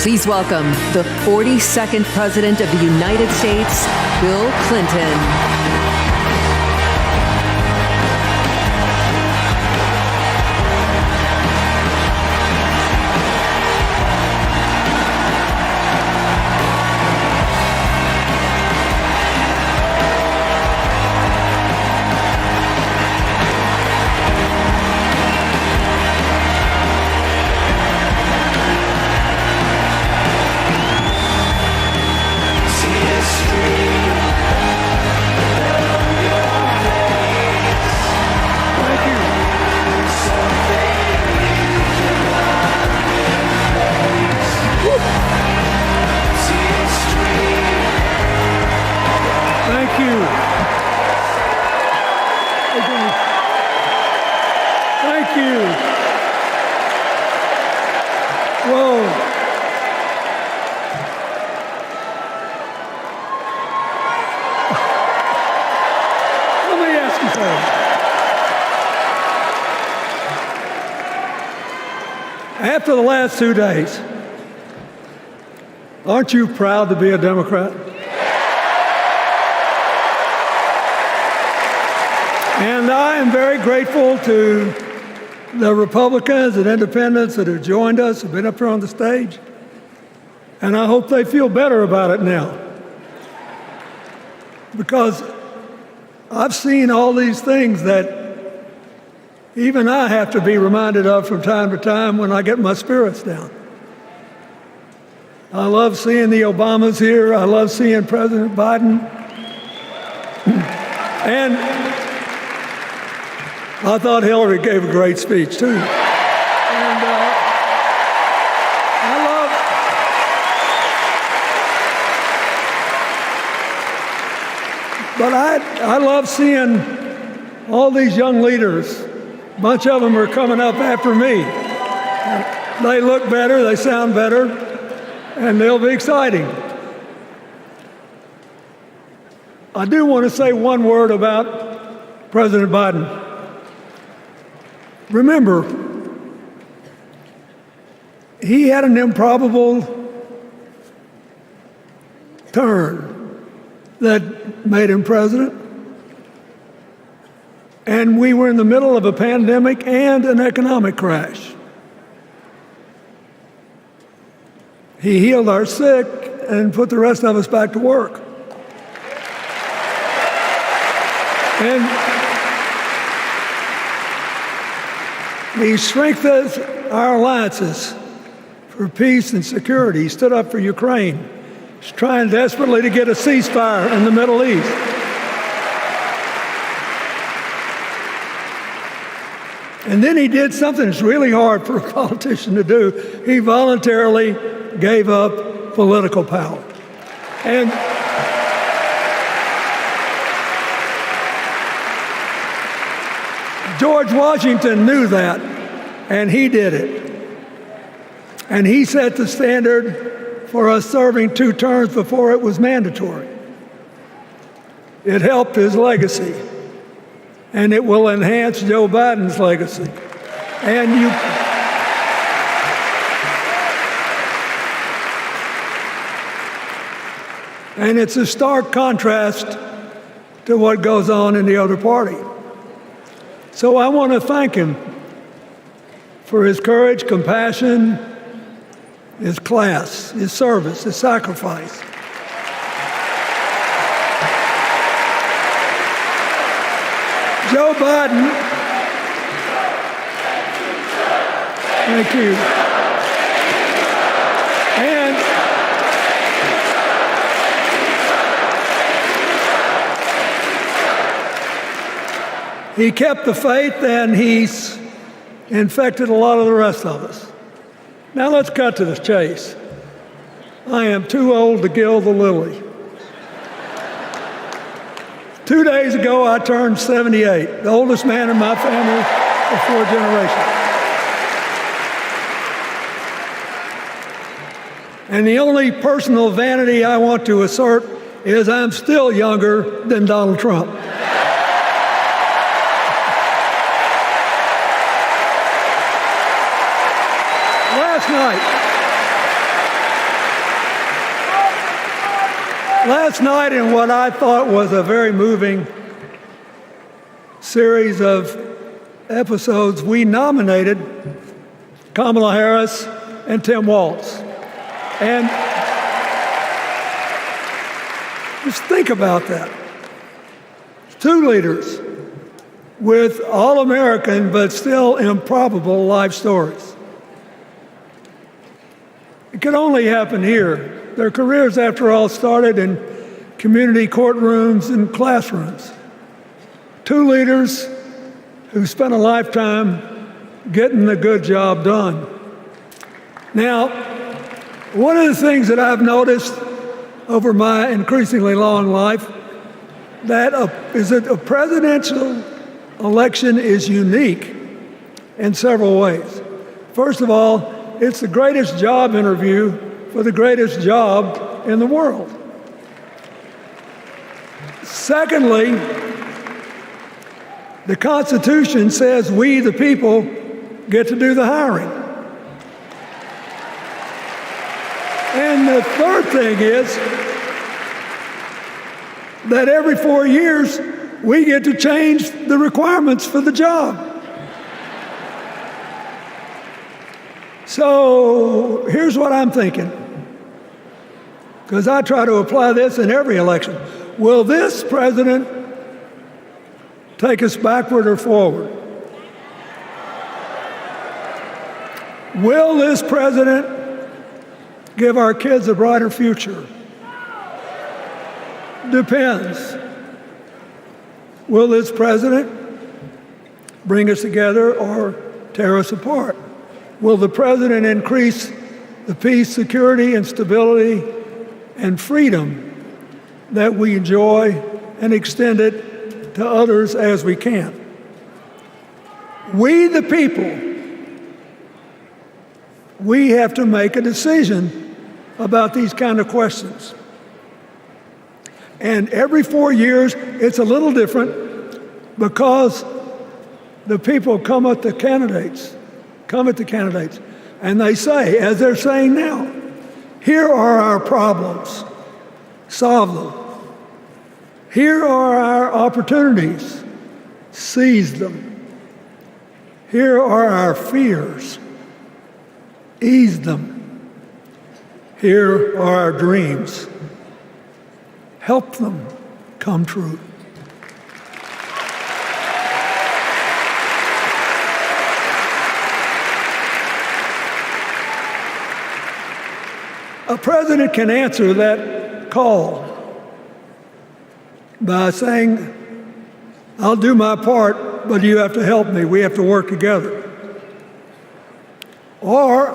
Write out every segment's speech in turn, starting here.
Please welcome the 42nd President of the United States, Bill Clinton. After the last 2 days, aren't you proud to be a Democrat? And I am very grateful to the Republicans and independents that have joined us, have been up here on the stage, and I hope they feel better about it now. Because I've seen all these things that even I have to be reminded of from time to time when I get my spirits down. I love seeing the Obamas here. I love seeing President Biden. And I thought Hillary gave a great speech, too. And I love seeing all these young leaders. A bunch of them are coming up after me. They look better, they sound better, and they'll be exciting. I do want to say one word about President Biden. Remember, he had an improbable turn that made him president. And we were in the middle of a pandemic and an economic crash. He healed our sick and put the rest of us back to work. And he strengthened our alliances for peace and security. He stood up for Ukraine. He's trying desperately to get a ceasefire in the Middle East. And then he did something that's really hard for a politician to do. He voluntarily gave up political power. And George Washington knew that, and he did it. And he set the standard for us serving 2 terms before it was mandatory. It helped his legacy. And it will enhance Joe Biden's legacy. And it's a stark contrast to what goes on in the other party. So I want to thank him for his courage, compassion, his class, his service, his sacrifice. Joe Biden, thank you. And he kept the faith, and he's infected a lot of the rest of us. Now let's cut to the chase. I am too old to gild the lily. 2 days ago, I turned 78, the oldest man in my family of 4 generations. And the only personal vanity I want to assert is I'm still younger than Donald Trump. Last night, in what I thought was a very moving series of episodes, we nominated Kamala Harris and Tim Walz. And just think about that. Two leaders with all-American but still improbable life stories. It could only happen here. Their careers, after all, started in community courtrooms and classrooms. Two leaders who spent a lifetime getting the good job done. Now, one of the things that I've noticed over my increasingly long life is that a presidential election is unique in several ways. First of all, it's the greatest job interview for the greatest job in the world. Secondly, the Constitution says we, the people, get to do the hiring. And the third thing is that every 4 years, we get to change the requirements for the job. So here's what I'm thinking, because I try to apply this in every election. Will this president take us backward or forward? Will this president give our kids a brighter future? Depends. Will this president bring us together or tear us apart? Will the president increase the peace, security, and stability and freedom that we enjoy and extend it to others as we can? We, the people, we have to make a decision about these kind of questions. And every 4 years, it's a little different because the people come at the candidates, and they say, as they're saying now, here are our problems, solve them. Here are our opportunities, seize them. Here are our fears, ease them. Here are our dreams, help them come true. A president can answer that call by saying, I'll do my part, but you have to help me. We have to work together. Or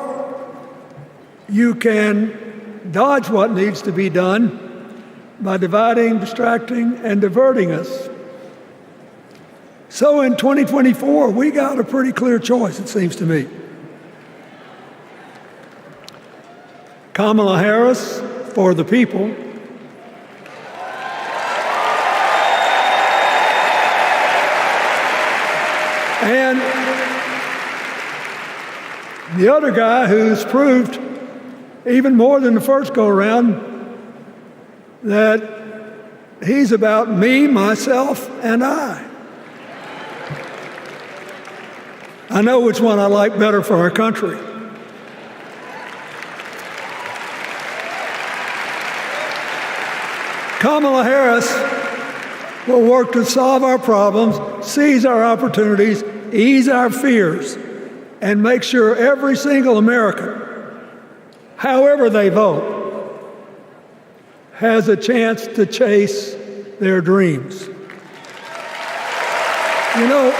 you can dodge what needs to be done by dividing, distracting, and diverting us. So in 2024, we got a pretty clear choice, it seems to me. Kamala Harris for the people, and the other guy who's proved even more than the first go-around that he's about me, myself, and I. I know which one I like better for our country. Kamala Harris will work to solve our problems, seize our opportunities, ease our fears, and make sure every single American, however they vote, has a chance to chase their dreams. You know,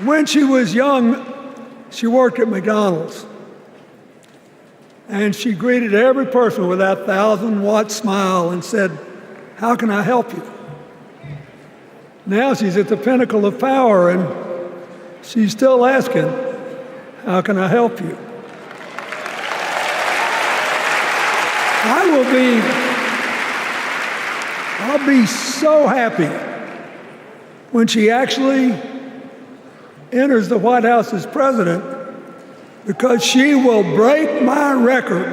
when she was young, she worked at McDonald's. And she greeted every person with that 1,000-watt smile and said, how can I help you? Now she's at the pinnacle of power, and she's still asking, how can I help you? I'll be so happy when she actually enters the White House as president because she will break my record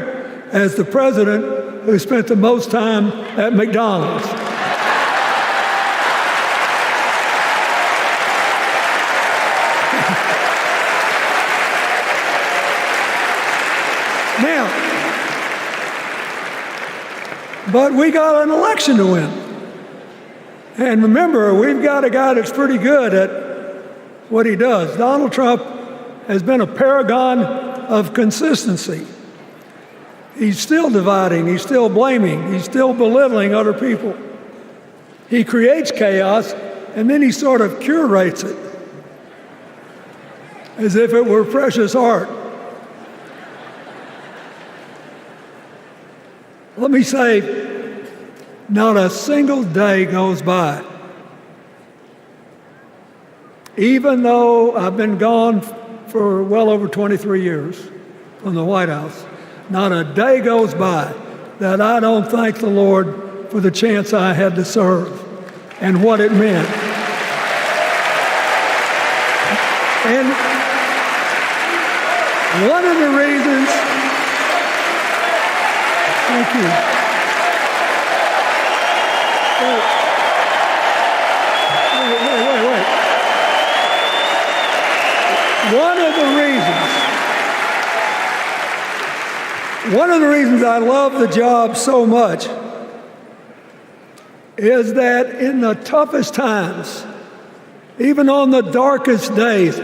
as the president who spent the most time at McDonald's. Now, but we got an election to win. And remember, we've got a guy that's pretty good at what he does. Donald Trump has been a paragon of consistency. He's still dividing, he's still blaming, he's still belittling other people. He creates chaos, and then he sort of curates it as if it were precious art. Let me say, not a single day goes by, even though I've been gone for well over 23 years from the White House, not a day goes by that I don't thank the Lord for the chance I had to serve and what it meant. And one of the reasons, thank you. Wait. One of the reasons I love the job so much is that in the toughest times, even on the darkest days,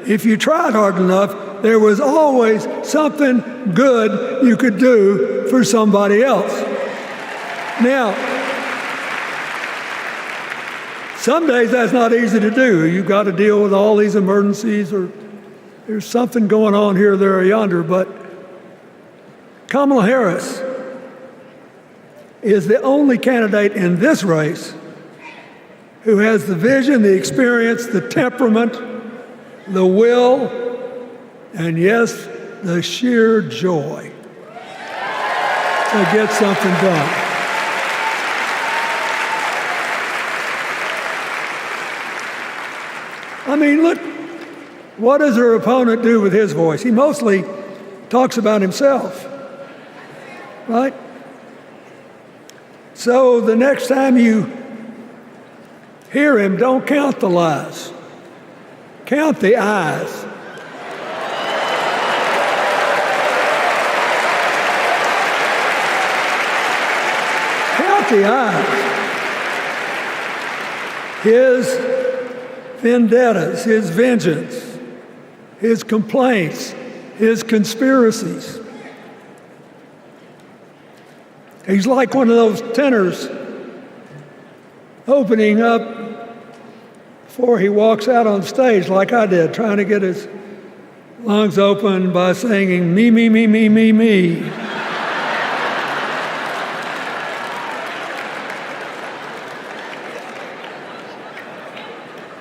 if you tried hard enough, there was always something good you could do for somebody else. Now, some days that's not easy to do. You've got to deal with all these emergencies, or there's something going on here, there, or yonder. But Kamala Harris is the only candidate in this race who has the vision, the experience, the temperament, the will, and yes, the sheer joy to get something done. I mean, look, what does her opponent do with his voice? He mostly talks about himself, right? So the next time you hear him, don't count the lies. Count the eyes. Count the eyes. His vendettas, his vengeance, his complaints, his conspiracies. He's like one of those tenors opening up before he walks out on stage, like I did, trying to get his lungs open by singing, me, me, me, me, me, me.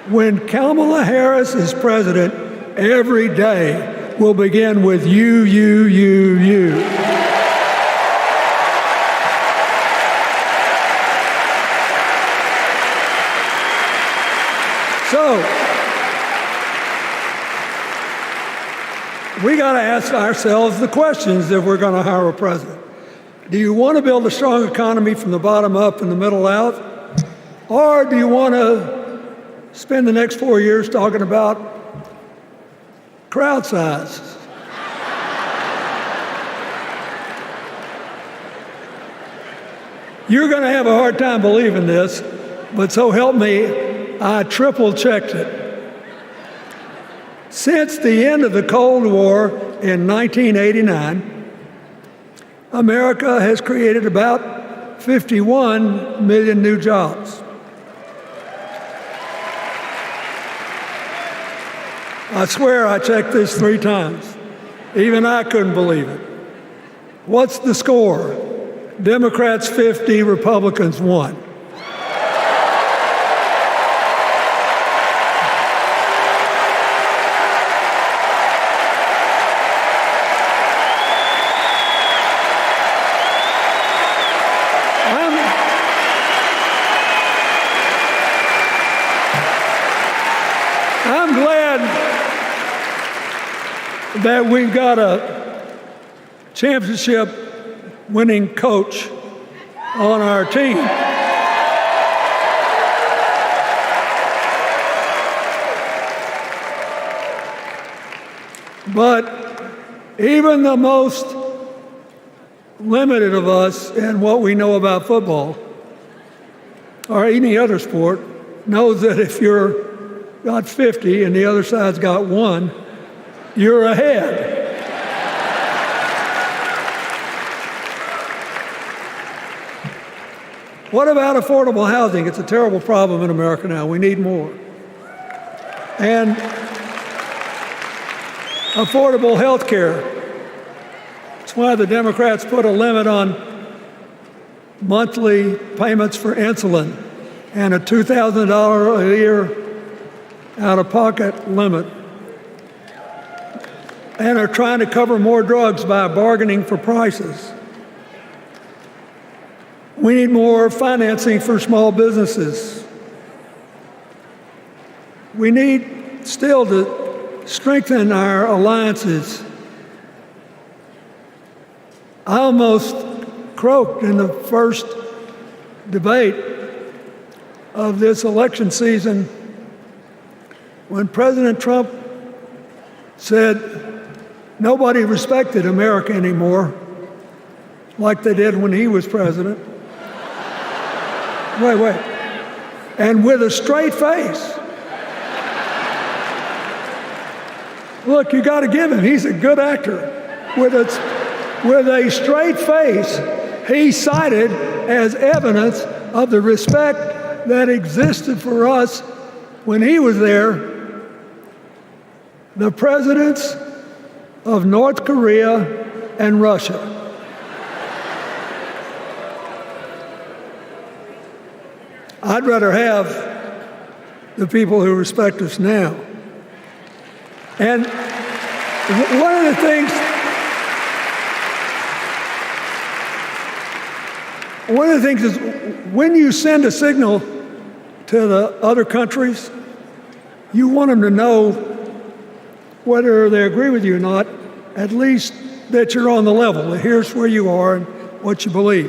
When Kamala Harris is president, every day will begin with you, you, you, you. So, we got to ask ourselves the questions if we're going to hire a president. Do you want to build a strong economy from the bottom up and the middle out? Or do you want to spend the next 4 years talking about crowd size? You're going to have a hard time believing this, but so help me, I triple-checked it. Since the end of the Cold War in 1989, America has created about 51 million new jobs. I swear I checked this 3 times. Even I couldn't believe it. What's the score? Democrats 50, Republicans 1. that we've got a championship-winning coach on our team. But even the most limited of us in what we know about football or any other sport knows that if you're got 50 and the other side's got 1, you're ahead. What about affordable housing? It's a terrible problem in America now. We need more. And affordable health care. That's why the Democrats put a limit on monthly payments for insulin and a $2,000 a year out-of-pocket limit, and are trying to cover more drugs by bargaining for prices. We need more financing for small businesses. We need still to strengthen our alliances. I almost croaked in the first debate of this election season when President Trump said nobody respected America anymore like they did when he was president. Wait. And with a straight face. Look, you got to give him. He's a good actor. With a straight face, he cited as evidence of the respect that existed for us when he was there the presidents of North Korea and Russia. I'd rather have the people who respect us now. And one of the things is when you send a signal to the other countries, you want them to know whether they agree with you or not, at least that you're on the level. Here's where you are and what you believe.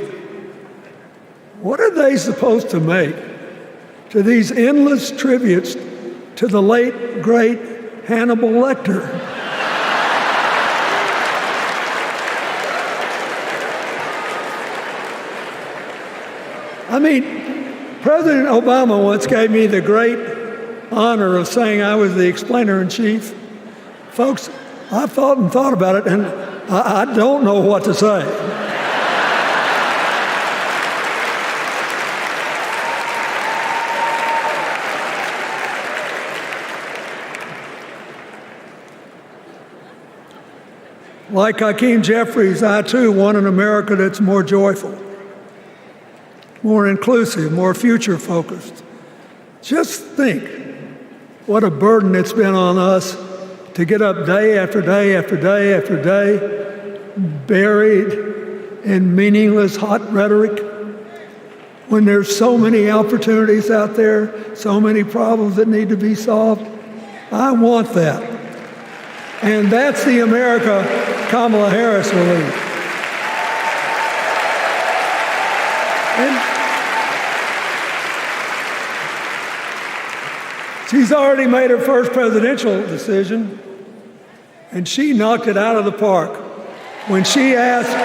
What are they supposed to make to these endless tributes to the late, great Hannibal Lecter? I mean, President Obama once gave me the great honor of saying I was the explainer-in-chief. Folks, I've thought about it, and I don't know what to say. Like Hakeem Jeffries, I too want an America that's more joyful, more inclusive, more future-focused. Just think what a burden it's been on us to get up day after day after day after day, buried in meaningless hot rhetoric, when there's so many opportunities out there, so many problems that need to be solved. I want that. And that's the America Kamala Harris will lead. And she's already made her first presidential decision, and she knocked it out of the park when she asked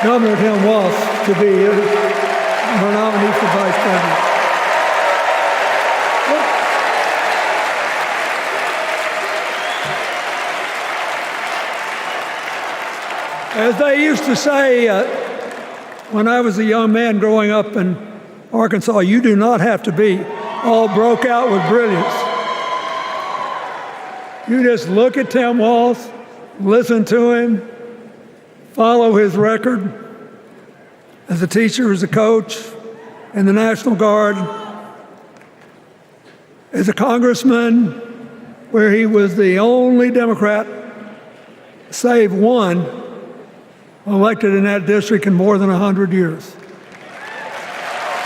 Governor Tim Walz to be her nominee for vice president. As they used to say when I was a young man growing up in Arkansas, you do not have to be all broke out with brilliance. You just look at Tim Walz, listen to him, follow his record as a teacher, as a coach, in the National Guard, as a congressman, where he was the only Democrat, save one, elected in that district in more than 100 years.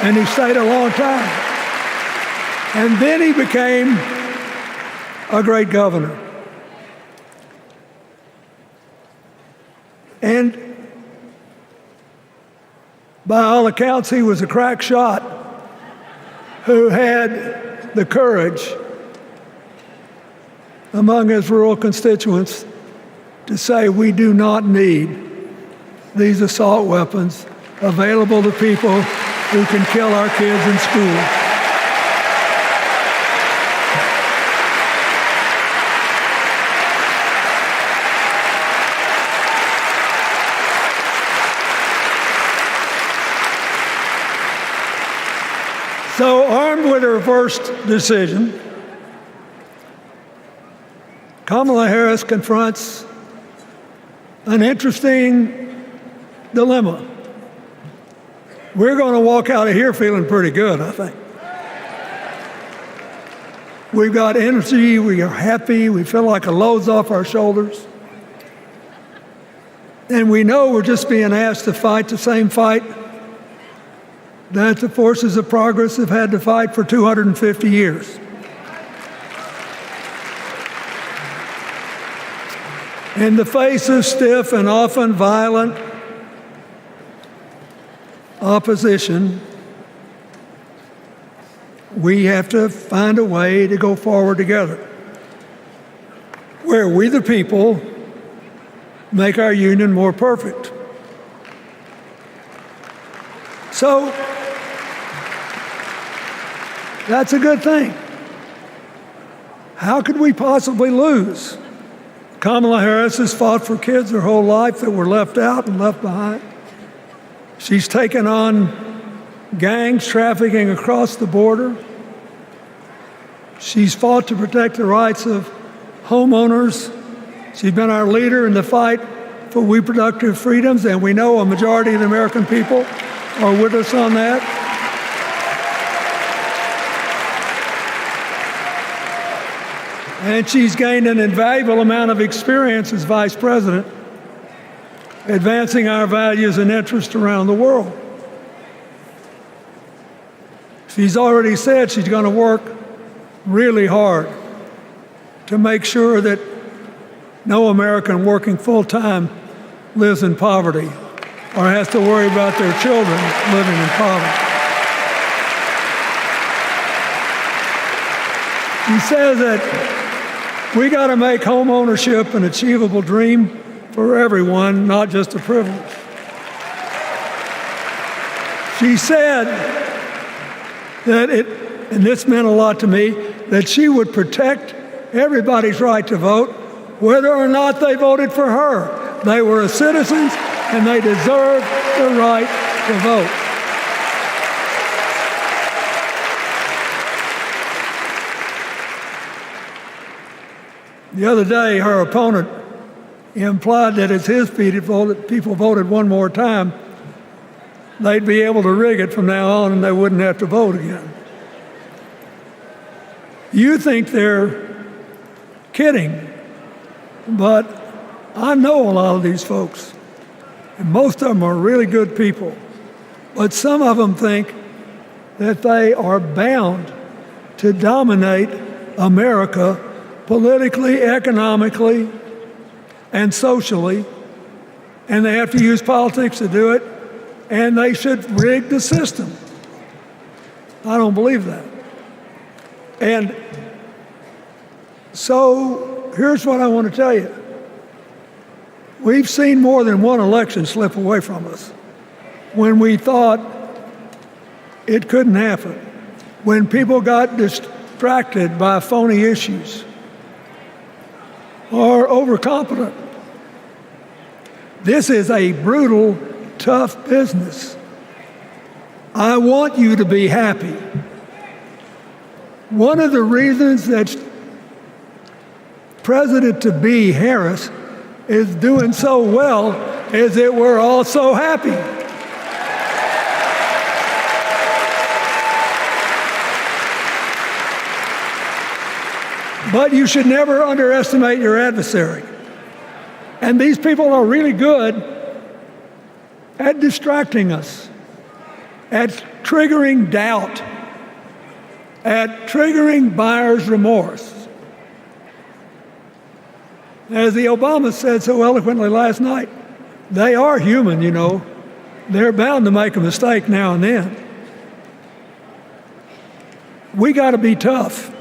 And he stayed a long time. And then he became a great governor. And by all accounts, he was a crack shot who had the courage among his rural constituents to say, we do not need these assault weapons available to people who can kill our kids in school. So, armed with her first decision, Kamala Harris confronts an interesting dilemma. We're going to walk out of here feeling pretty good, I think. We've got energy, we are happy, we feel like a load's off our shoulders. And we know we're just being asked to fight the same fight that the forces of progress have had to fight for 250 years. In the face of stiff and often violent opposition, we have to find a way to go forward together, where we the people make our union more perfect. So, that's a good thing. How could we possibly lose? Kamala Harris has fought for kids her whole life that were left out and left behind. She's taken on gangs trafficking across the border. She's fought to protect the rights of homeowners. She's been our leader in the fight for reproductive freedoms, and we know a majority of the American people are with us on that. And she's gained an invaluable amount of experience as vice president, advancing our values and interests around the world. She's already said she's going to work really hard to make sure that no American working full-time lives in poverty or has to worry about their children living in poverty. She says that we got to make home ownership an achievable dream for everyone, not just a privilege. She said that and this meant a lot to me, that she would protect everybody's right to vote, whether or not they voted for her. They were citizens and they deserved the right to vote. The other day, her opponent implied that as his people voted one more time, they'd be able to rig it from now on and they wouldn't have to vote again. You think they're kidding, but I know a lot of these folks, and most of them are really good people, but some of them think that they are bound to dominate America politically, economically, and socially, and they have to use politics to do it, and they should rig the system. I don't believe that. And so here's what I want to tell you. We've seen more than one election slip away from us when we thought it couldn't happen, when people got distracted by phony issues or overconfident. This is a brutal, tough business. I want you to be happy. One of the reasons that President-to-be Harris is doing so well is that we're all so happy. But you should never underestimate your adversary. And these people are really good at distracting us, at triggering doubt, at triggering buyer's remorse. As the Obama said so eloquently last night, They are human, you know. They're bound to make a mistake now and then. We got to be tough.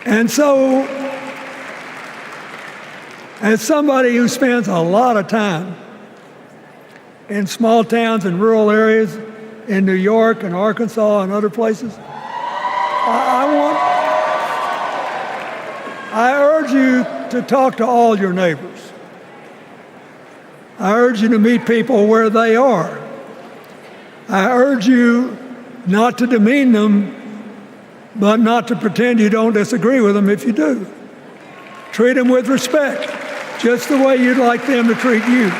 And so, as somebody who spends a lot of time in small towns and rural areas in New York and Arkansas and other places, I urge you to talk to all your neighbors. I urge you to meet people where they are. I urge you not to demean them, but not to pretend you don't disagree with them if you do. Treat them with respect, just the way you'd like them to treat you.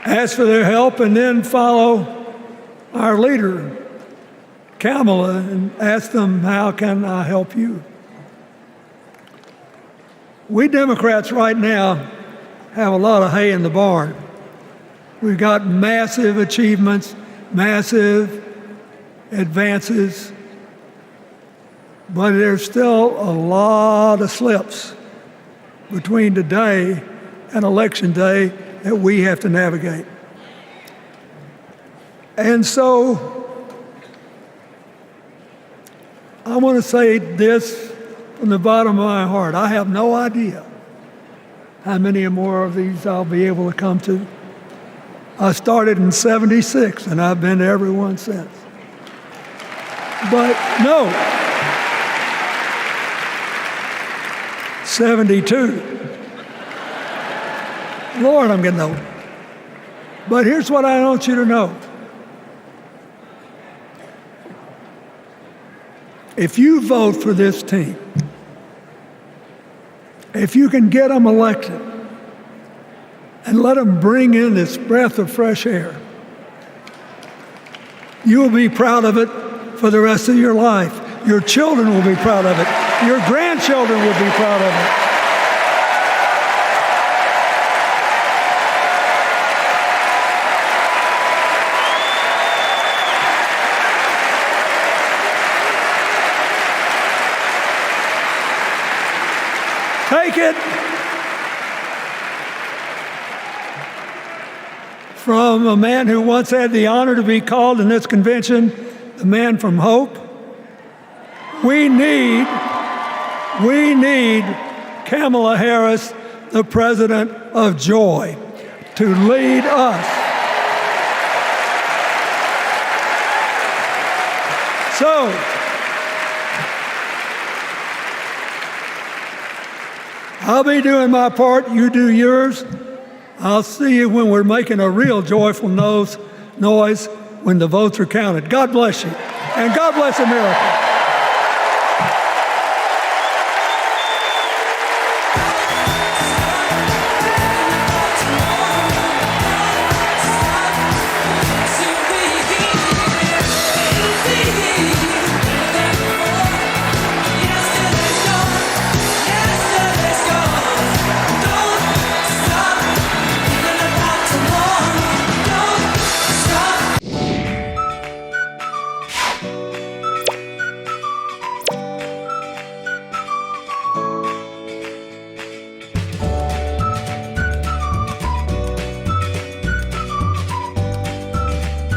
Ask for their help and then follow our leader, Kamala, and ask them, how can I help you? We Democrats right now have a lot of hay in the barn. We've got massive achievements, massive advances, but there's still a lot of slips between today and Election Day that we have to navigate. And so I want to say this from the bottom of my heart. I have no idea how many more of these I'll be able to come to. I started in '76, and I've been to every one since. But no, 72. Lord, I'm getting old. But here's what I want you to know. If you vote for this team, if you can get them elected and let them bring in this breath of fresh air, you will be proud of it for the rest of your life. Your children will be proud of it. Your grandchildren will be proud of it. Take it from a man who once had the honor to be called in this convention the man from hope. We need Kamala Harris, the president of joy, to lead us. So, I'll be doing my part, you do yours. I'll see you when we're making a real joyful noise when the votes are counted. God bless you, and God bless America.